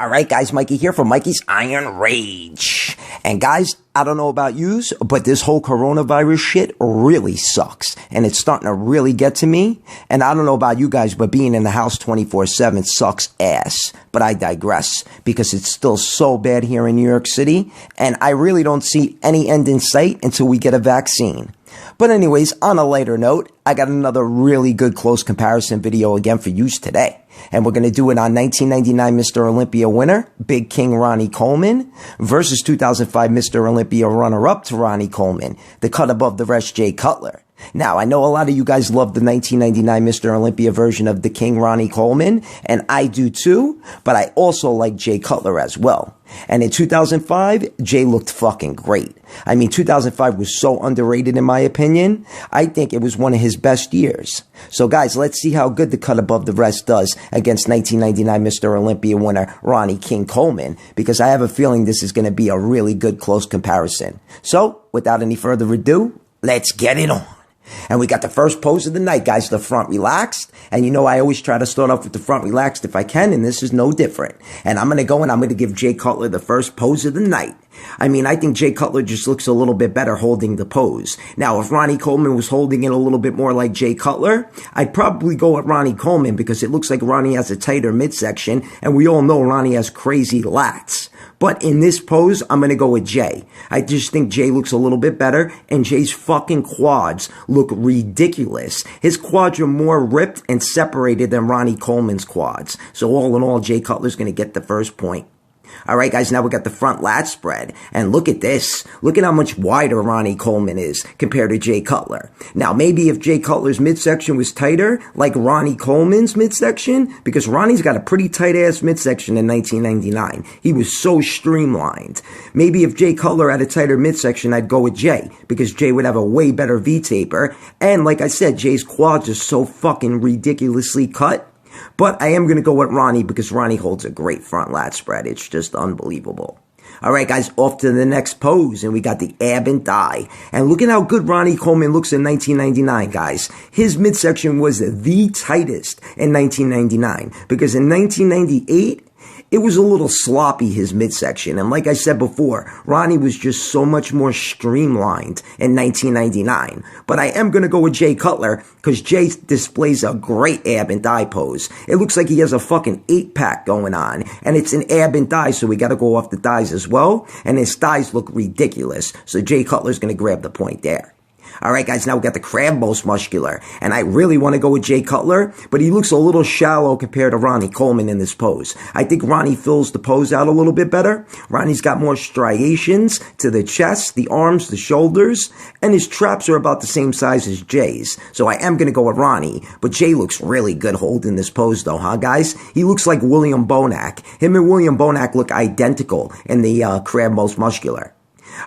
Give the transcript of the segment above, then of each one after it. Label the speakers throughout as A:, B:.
A: Alright guys, Mikey here from Mikey's Iron Rage. And guys, I don't know about yous, but this whole coronavirus shit really sucks. And it's starting to really get to me. And I don't know about you guys, but being in the house 24/7 sucks ass. But I digress, because it's still so bad here in New York City. And I really don't see any end in sight until we get a vaccine. But anyways, on a lighter note, I got another really good close comparison video again for use today. And we're going to do it on 1999 Mr. Olympia winner, Big King Ronnie Coleman, versus 2005 Mr. Olympia runner-up to Ronnie Coleman, the cut above the rest Jay Cutler. Now, I know a lot of you guys love the 1999 Mr. Olympia version of the King Ronnie Coleman, and I do too, but I also like Jay Cutler as well. And in 2005, Jay looked fucking great. I mean, 2005 was so underrated in my opinion. I think it was one of his best years. So guys, let's see how good the cut above the rest does against 1999 Mr. Olympia winner Ronnie King Coleman, because I have a feeling this is going to be a really good close comparison. So, without any further ado, let's get it on. And we got the first pose of the night, guys, the front relaxed. And you know I always try to start off with the front relaxed if I can, and this is no different. And I'm going to go and I'm going to give Jay Cutler the first pose of the night. I mean, I think Jay Cutler just looks a little bit better holding the pose. Now, if Ronnie Coleman was holding it a little bit more like Jay Cutler, I'd probably go with Ronnie Coleman because it looks like Ronnie has a tighter midsection, and we all know Ronnie has crazy lats. But in this pose, I'm going to go with Jay. I just think Jay looks a little bit better, and Jay's fucking quads look ridiculous. His quads are more ripped and separated than Ronnie Coleman's quads. So all in all, Jay Cutler's going to get the first point. Alright guys, now we got the front lat spread. And look at this. Look at how much wider Ronnie Coleman is compared to Jay Cutler. Now maybe if Jay Cutler's midsection was tighter, like Ronnie Coleman's midsection, because Ronnie's got a pretty tight ass midsection in 1999. He was so streamlined. Maybe if Jay Cutler had a tighter midsection, I'd go with Jay, because Jay would have a way better V-taper. And like I said, Jay's quads are so fucking ridiculously cut. But I am going to go with Ronnie because Ronnie holds a great front lat spread. It's just unbelievable. All right, guys, off to the next pose, and we got the ab and thigh. And look at how good Ronnie Coleman looks in 1999, guys. His midsection was the tightest in 1999 because in 1998, it was a little sloppy, his midsection. And like I said before, Ronnie was just so much more streamlined in 1999. But I am going to go with Jay Cutler because Jay displays a great ab and thigh pose. It looks like he has a fucking 8-pack going on. And it's an ab and thigh, so we got to go off the thighs as well. And his thighs look ridiculous. So Jay Cutler's going to grab the point there. Alright guys, now we got the crab most muscular, and I really want to go with Jay Cutler, but he looks a little shallow compared to Ronnie Coleman in this pose. I think Ronnie fills the pose out a little bit better. Ronnie's got more striations to the chest, the arms, the shoulders, and his traps are about the same size as Jay's. So I am going to go with Ronnie, but Jay looks really good holding this pose though, huh guys? He looks like William Bonac. Him and William Bonac look identical in the crab most muscular.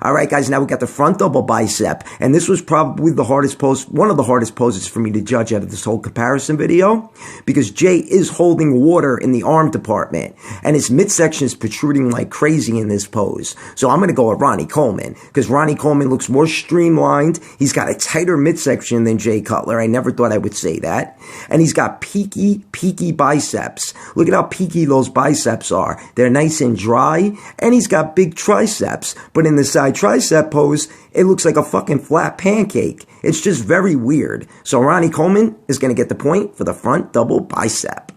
A: Alright guys, now we got the front double bicep, and this was probably the hardest pose, one of the hardest poses for me to judge out of this whole comparison video, because Jay is holding water in the arm department, and his midsection is protruding like crazy in this pose. So I'm going to go with Ronnie Coleman, because Ronnie Coleman looks more streamlined, he's got a tighter midsection than Jay Cutler, I never thought I would say that, and he's got peaky biceps. Look at how peaky those biceps are. They're nice and dry, and he's got big triceps, but in the side tricep pose, it looks like a fucking flat pancake. It's just very weird. So Ronnie Coleman is going to get the point for the front double bicep.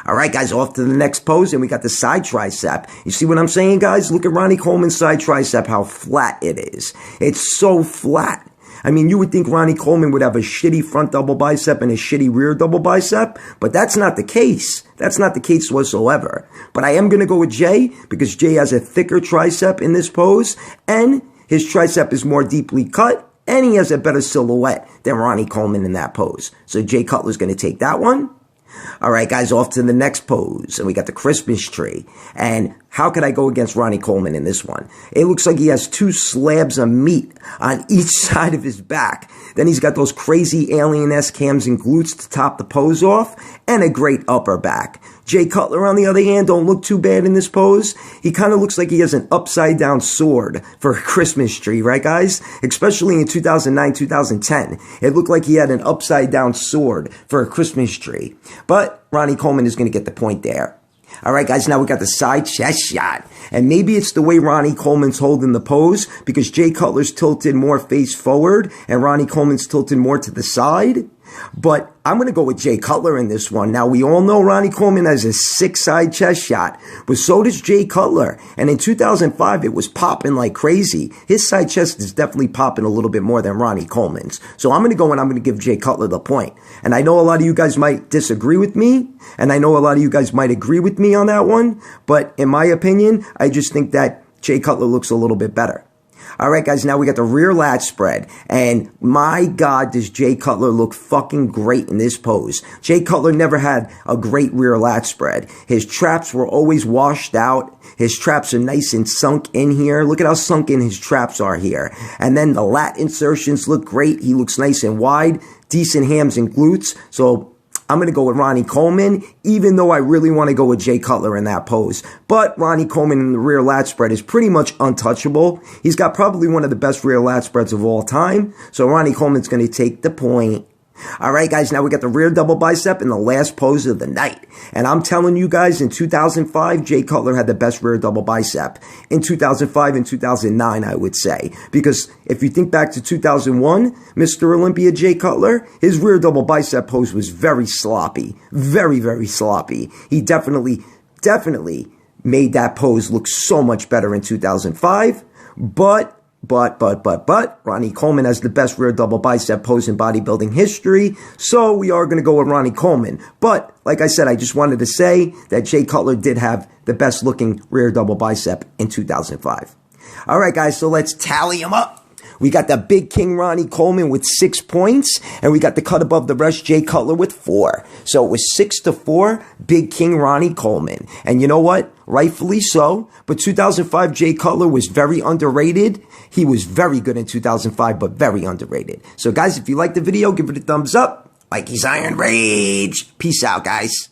A: Alright guys, off to the next pose, and we got the side tricep. You see what I'm saying, guys? Look at Ronnie Coleman's side tricep, how flat it is. It's so flat. I mean, you would think Ronnie Coleman would have a shitty front double bicep and a shitty rear double bicep, but that's not the case. That's not the case whatsoever. But I am going to go with Jay because Jay has a thicker tricep in this pose, and his tricep is more deeply cut, and he has a better silhouette than Ronnie Coleman in that pose. So Jay Cutler's going to take that one. Alright guys, off to the next pose, and we got the Christmas tree. And how could I go against Ronnie Coleman in this one? It looks like he has 2 slabs of meat on each side of his back. Then he's got those crazy alien-esque hams and glutes to top the pose off, and a great upper back. Jay Cutler, on the other hand, don't look too bad in this pose. He kind of looks like he has an upside-down sword for a Christmas tree, right, guys? Especially in 2009, 2010. It looked like he had an upside-down sword for a Christmas tree. But Ronnie Coleman is going to get the point there. All right, guys, now we got the side chest shot. And maybe it's the way Ronnie Coleman's holding the pose, because Jay Cutler's tilted more face forward and Ronnie Coleman's tilted more to the side. But I'm going to go with Jay Cutler in this one. Now, we all know Ronnie Coleman has a sick side chest shot, but so does Jay Cutler. And in 2005, it was popping like crazy. His side chest is definitely popping a little bit more than Ronnie Coleman's. So I'm going to go and I'm going to give Jay Cutler the point. And I know a lot of you guys might disagree with me, and I know a lot of you guys might agree with me on that one. But in my opinion, I just think that Jay Cutler looks a little bit better. All right, guys, now we got the rear lat spread. And my God, does Jay Cutler look fucking great in this pose. Jay Cutler never had a great rear lat spread. His traps were always washed out. His traps are nice and sunk in here. Look at how sunk in his traps are here. And then the lat insertions look great. He looks nice and wide, decent hams and glutes. So I'm going to go with Ronnie Coleman, even though I really want to go with Jay Cutler in that pose. But Ronnie Coleman in the rear lat spread is pretty much untouchable. He's got probably one of the best rear lat spreads of all time. So Ronnie Coleman's going to take the point. All right, guys, now we got the rear double bicep in the last pose of the night. And I'm telling you guys, in 2005, Jay Cutler had the best rear double bicep. In 2005 and 2009, I would say. Because if you think back to 2001, Mr. Olympia Jay Cutler, his rear double bicep pose was very sloppy. Very, very sloppy. He definitely made that pose look so much better in 2005. But Ronnie Coleman has the best rear double bicep pose in bodybuilding history, so we are going to go with Ronnie Coleman. But, like I said, I just wanted to say that Jay Cutler did have the best looking rear double bicep in 2005. All right, guys, so let's tally them up. We got the Big King Ronnie Coleman with 6 points, and we got the cut above the rest Jay Cutler with 4. So it was 6-4, Big King Ronnie Coleman. And you know what? Rightfully so. But 2005 Jay Cutler was very underrated. He was very good in 2005, but very underrated. So guys, if you liked the video, give it a thumbs up. Mikey's Iron Rage. Peace out, guys.